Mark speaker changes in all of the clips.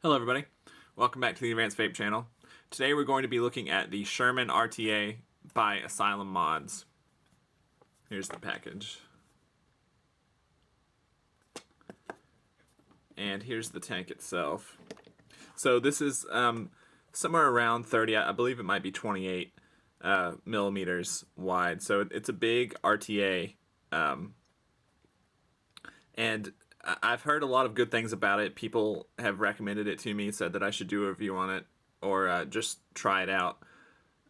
Speaker 1: Hello everybody, welcome back to the AdvancedVape channel. Today we're going to be looking at the SHERMAN RTA by ASYLUM Mods. Here's the package. And here's the tank itself. So this is somewhere around 30, I believe it might be 28 millimeters wide. So it's a big RTA. And I've heard a lot of good things about it. People have recommended it to me, said that I should do a review on it or just try it out.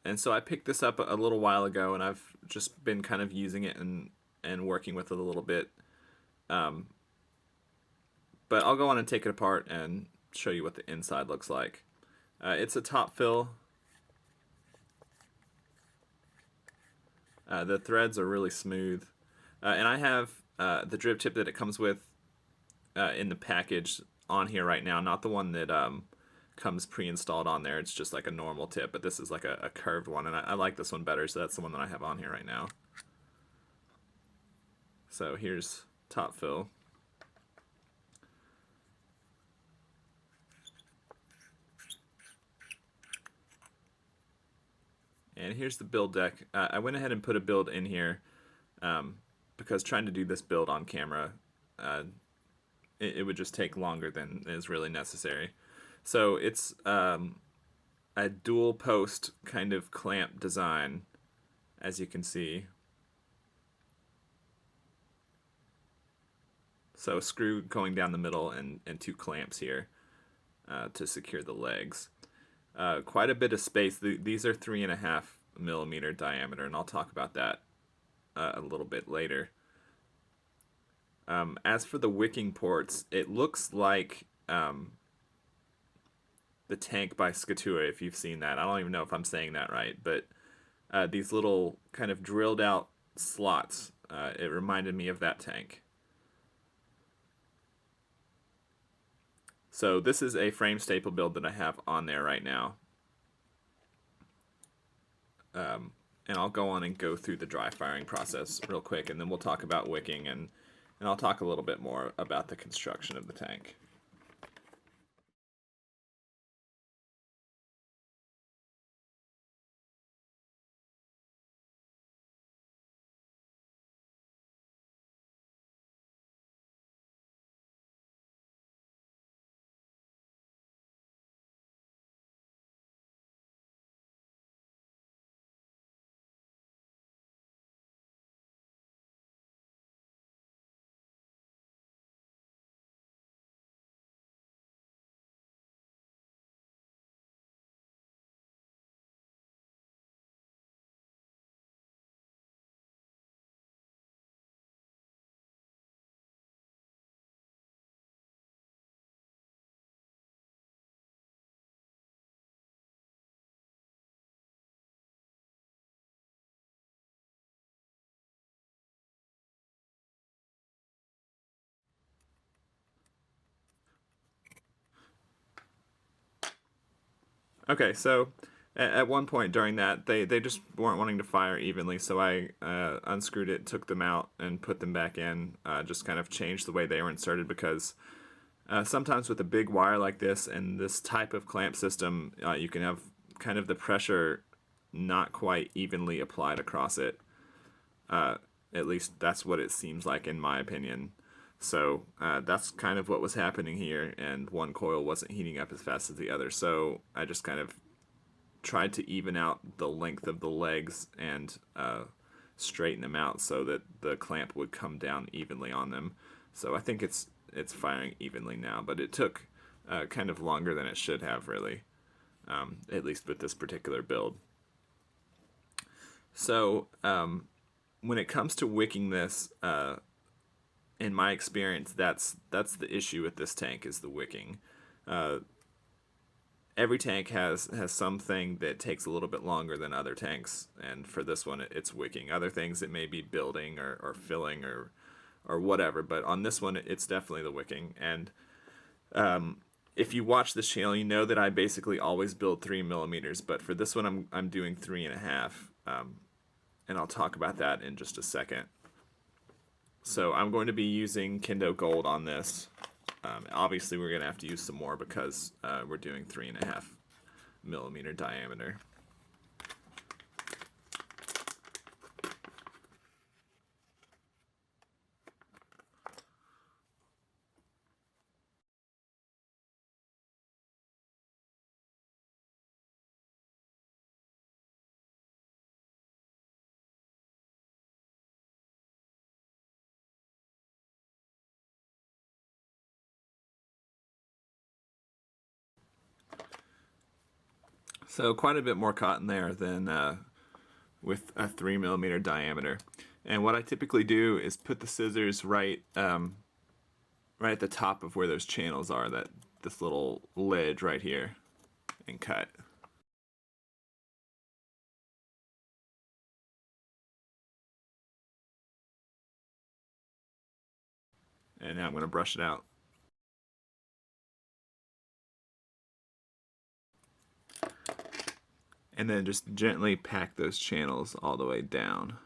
Speaker 1: And so I picked this up a little while ago, and I've just been kind of using it and working with it a little bit. But I'll go on and take it apart and show you what the inside looks like. It's a top fill. The threads are really smooth. And I have the drip tip that it comes with in the package on here right now, not the one that comes pre-installed on there. It's just like a normal tip, but this is like a curved one, and I like this one better, so that's the one that I have on here right now. So here's top fill. And here's the build deck. I went ahead and put a build in here because trying to do this build on camera, it would just take longer than is really necessary. So it's a dual post kind of clamp design, as you can see. So a screw going down the middle and two clamps here to secure the legs. Quite a bit of space. These are 3.5 millimeter diameter, and I'll talk about that a little bit later. As for the wicking ports, it looks like the tank by Skatua, if you've seen that. I don't even know if I'm saying that right, but these little kind of drilled out slots, it reminded me of that tank. So this is a frame staple build that I have on there right now. And I'll go on and go through the dry firing process real quick, and then we'll talk about wicking, and I'll talk a little bit more about the construction of the tank. Okay, so at one point during that, they just weren't wanting to fire evenly, so I unscrewed it, took them out, and put them back in, just kind of changed the way they were inserted, because sometimes with a big wire like this and this type of clamp system, you can have kind of the pressure not quite evenly applied across it. At least that's what it seems like in my opinion. So that's kind of what was happening here, and one coil wasn't heating up as fast as the other. So I just kind of tried to even out the length of the legs and straighten them out so that the clamp would come down evenly on them. So I think it's firing evenly now, but it took kind of longer than it should have, really, at least with this particular build. So when it comes to wicking this, in my experience, that's the issue with this tank, is the wicking. Every tank has something that takes a little bit longer than other tanks, and for this one it's wicking. Other things it may be building or filling or whatever, but on this one it's definitely the wicking. And if you watch this channel, you know that I basically always build 3 millimeters, but for this one I'm doing 3.5, and I'll talk about that in just a second. So I'm going to be using Kendo Gold on this. Obviously, we're going to have to use some more because we're doing 3.5 millimeter diameter. So quite a bit more cotton there than with a 3 millimeter diameter. And what I typically do is put the scissors right right at the top of where those channels are, this little ledge right here, and cut. And now I'm going to brush it out. And then just gently pack those channels all the way down.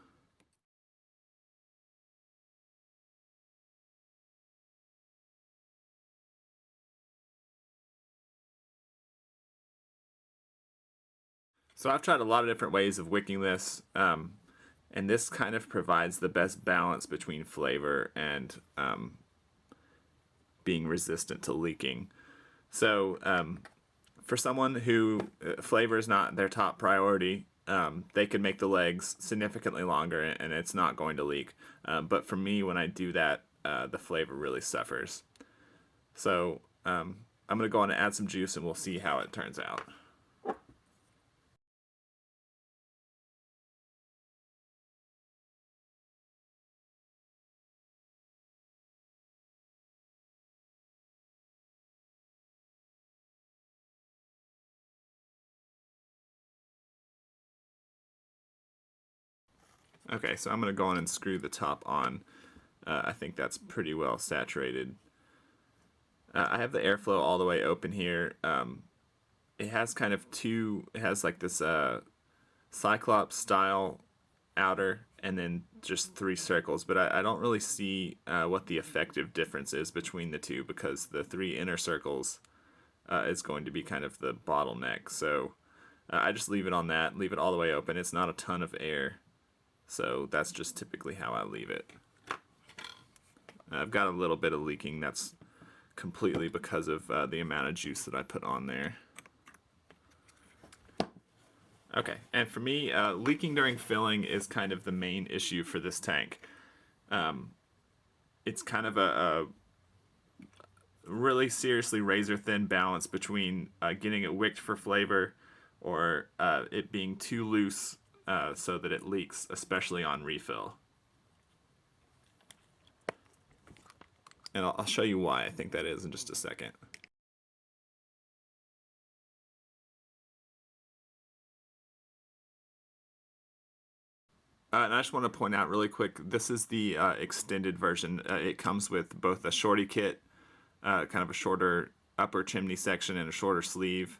Speaker 1: So I've tried a lot of different ways of wicking this, and this kind of provides the best balance between flavor and being resistant to leaking. So for someone who flavor is not their top priority, they can make the legs significantly longer and it's not going to leak. But for me, when I do that, the flavor really suffers. So I'm going to go on and add some juice and we'll see how it turns out. Okay, so I'm going to go on and screw the top on. I think that's pretty well saturated. I have the airflow all the way open here. It has kind of it has like this Cyclops style outer and then just 3 circles, but I don't really see what the effective difference is between the two because the 3 inner circles is going to be kind of the bottleneck. So I just leave it on that, leave it all the way open. It's not a ton of air. So that's just typically how I leave it. I've got a little bit of leaking. That's completely because of the amount of juice that I put on there. Okay, and for me, leaking during filling is kind of the main issue for this tank. It's kind of a really seriously razor thin balance between getting it wicked for flavor or it being too loose so that it leaks, especially on refill. And I'll show you why I think that is in just a second. And I just want to point out really quick, this is the extended version. It comes with both a shorty kit, kind of a shorter upper chimney section and a shorter sleeve.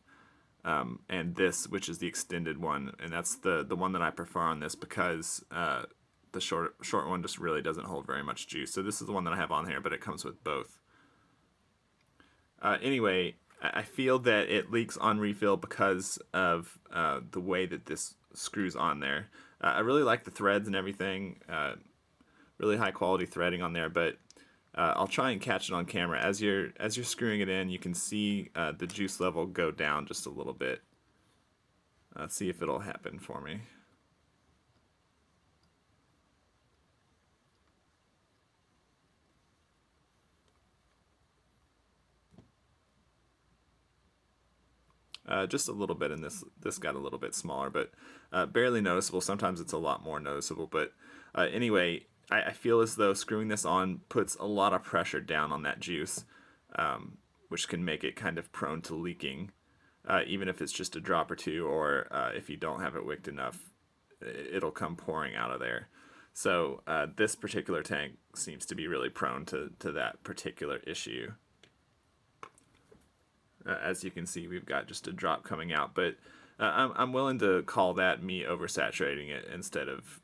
Speaker 1: And this, which is the extended one, and that's the one that I prefer on this because the short one just really doesn't hold very much juice. So this is the one that I have on here, but it comes with both. Anyway, I feel that it leaks on refill because of the way that this screws on there. I really like the threads and everything, really high quality threading on there, but I'll try and catch it on camera. As you're screwing it in, you can see the juice level go down just a little bit. Let's see if it'll happen for me. Just a little bit, and this got a little bit smaller, but barely noticeable. Sometimes it's a lot more noticeable, but anyway, I feel as though screwing this on puts a lot of pressure down on that juice, which can make it kind of prone to leaking, even if it's just a drop or two, or if you don't have it wicked enough, it'll come pouring out of there. So this particular tank seems to be really prone to that particular issue. As you can see, we've got just a drop coming out, but I'm willing to call that me oversaturating it instead of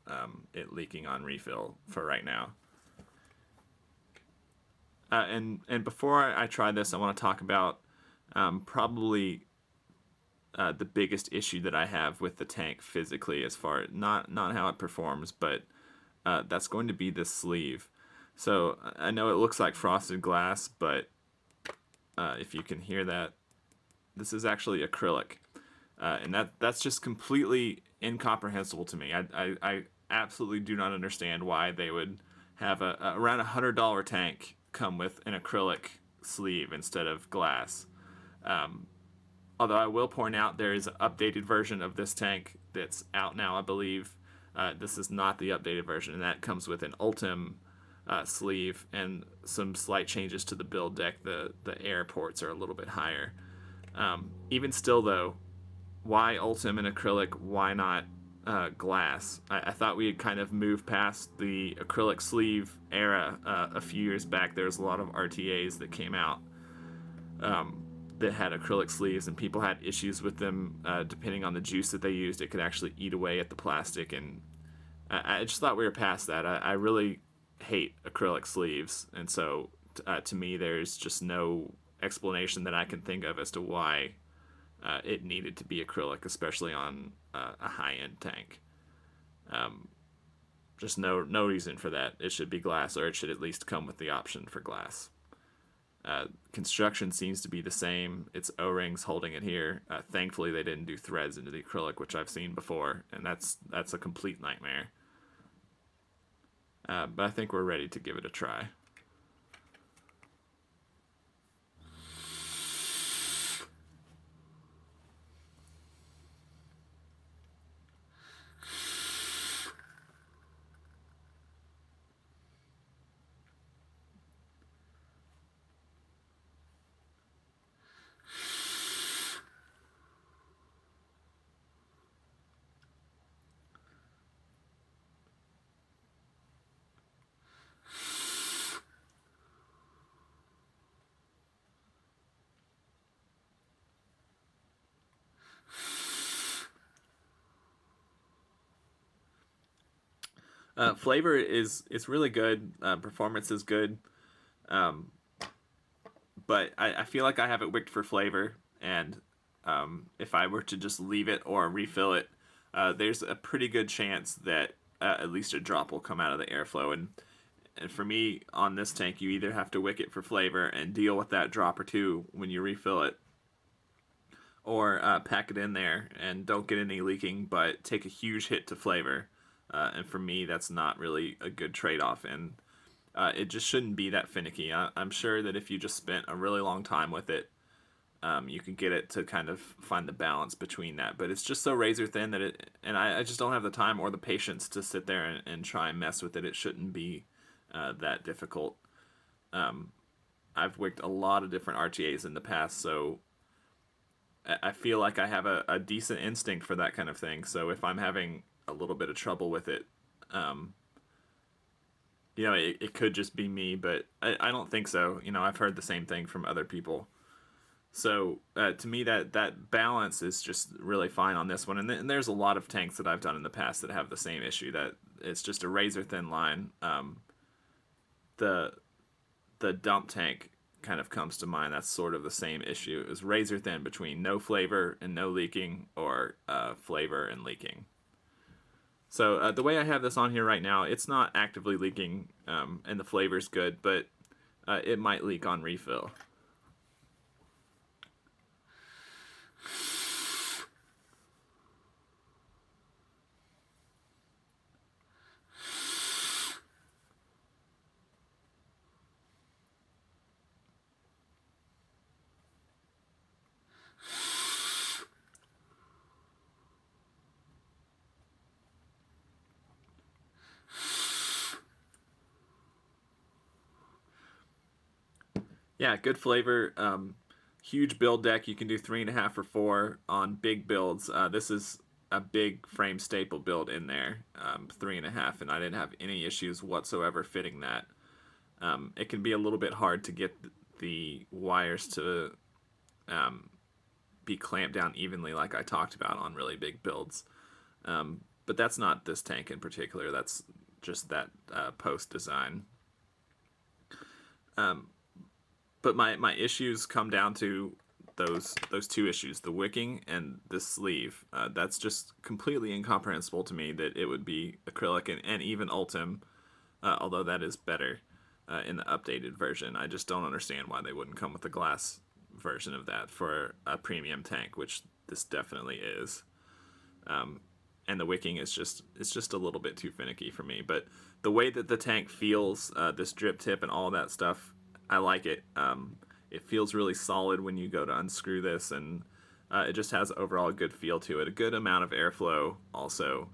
Speaker 1: it leaking on refill for right now. And before I try this, I want to talk about probably the biggest issue that I have with the tank physically, as far not how it performs, but that's going to be the sleeve. So I know it looks like frosted glass, but if you can hear that, this is actually acrylic, and that's just completely incomprehensible to me. I absolutely do not understand why they would have a around $100 tank come with an acrylic sleeve instead of glass. Although I will point out there is an updated version of this tank that's out now, I believe. This is not the updated version, and that comes with an Ultim sleeve and some slight changes to the build deck. The air ports are a little bit higher. Even still, though, why Ultim and acrylic? Why not glass? I thought we had kind of moved past the acrylic sleeve era. A few years back, there was a lot of RTAs that came out that had acrylic sleeves, and people had issues with them. Depending on the juice that they used, it could actually eat away at the plastic, and I just thought we were past that. I really hate acrylic sleeves, and so to me, there's just no explanation that I can think of as to why it needed to be acrylic, especially on a high-end tank. Just no reason for that. It should be glass, or it should at least come with the option for glass. Construction seems to be the same. It's O-rings holding it here. Thankfully, they didn't do threads into the acrylic, which I've seen before, and that's a complete nightmare. But I think we're ready to give it a try. Flavor is really good. Performance is good, but I feel like I have it wicked for flavor, and if I were to just leave it or refill it, there's a pretty good chance that at least a drop will come out of the airflow. And for me, on this tank, you either have to wick it for flavor and deal with that drop or two when you refill it, or pack it in there and don't get any leaking, but take a huge hit to flavor. And for me, that's not really a good trade-off, and it just shouldn't be that finicky. I'm sure that if you just spent a really long time with it, you can get it to kind of find the balance between that. But it's just so razor thin that I just don't have the time or the patience to sit there and try and mess with it. It shouldn't be that difficult. I've wicked a lot of different RTAs in the past, so I feel like I have a decent instinct for that kind of thing. So if I'm having a little bit of trouble with it, it could just be me, but I don't think so. I've heard the same thing from other people. So to me, that balance is just really fine on this one. And there's a lot of tanks that I've done in the past that have the same issue, that it's just a razor thin line. The dump tank kind of comes to mind. That's sort of the same issue. It was razor thin between no flavor and no leaking, or flavor and leaking. So the way I have this on here right now, it's not actively leaking, and the flavor's good, but it might leak on refill. Yeah, good flavor. Huge build deck. You can do 3.5 or 4 on big builds. This is a big frame staple build in there, 3.5, and I didn't have any issues whatsoever fitting that. It can be a little bit hard to get the wires to be clamped down evenly, like I talked about on really big builds. But that's not this tank in particular. That's just that post design. But my issues come down to those two issues: the wicking and the sleeve. That's just completely incomprehensible to me that it would be acrylic, and even Ultim, although that is better in the updated version. I just don't understand why they wouldn't come with a glass version of that for a premium tank, which this definitely is. And the wicking is just a little bit too finicky for me. But the way that the tank feels, this drip tip and all that stuff, I like it. It feels really solid when you go to unscrew this, and it just has overall a good feel to it. A good amount of airflow also.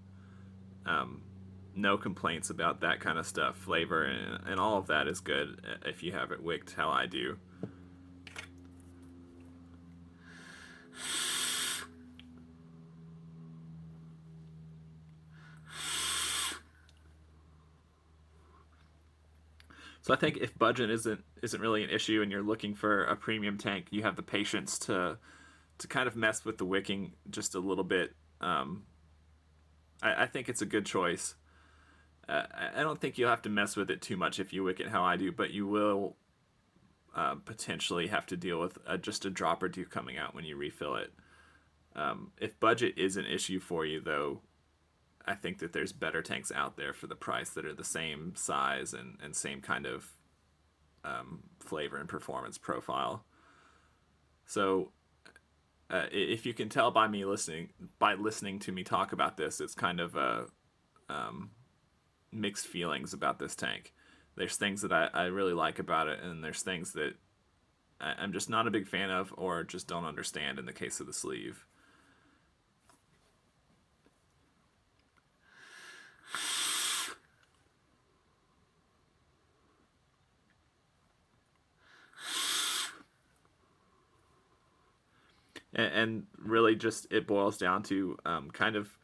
Speaker 1: No complaints about that kind of stuff. Flavor and all of that is good if you have it wicked how I do. So I think if budget isn't really an issue and you're looking for a premium tank, you have the patience to kind of mess with the wicking just a little bit. I think it's a good choice. I don't think you'll have to mess with it too much if you wick it how I do, but you will potentially have to deal with just a drop or two coming out when you refill it. If budget is an issue for you, though, I think that there's better tanks out there for the price that are the same size and same kind of flavor and performance profile. So if you can tell by listening to me talk about this, it's kind of mixed feelings about this tank. There's things that I really like about it, and there's things that I'm just not a big fan of or just don't understand in the case of the sleeve. And really just it boils down to kind of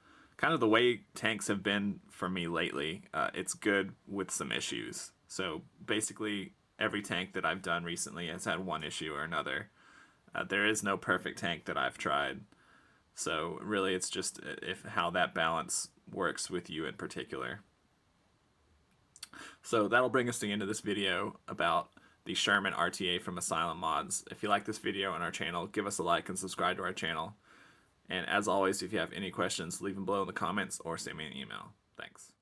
Speaker 1: the way tanks have been for me lately. It's good with some issues. So basically every tank that I've done recently has had one issue or another. There is no perfect tank that I've tried. So really it's just how that balance works with you in particular. So that'll bring us to the end of this video about the Sherman RTA from ASYLUM Mods. If you like this video on our channel, give us a like and subscribe to our channel. And as always, if you have any questions, leave them below in the comments or send me an email. Thanks.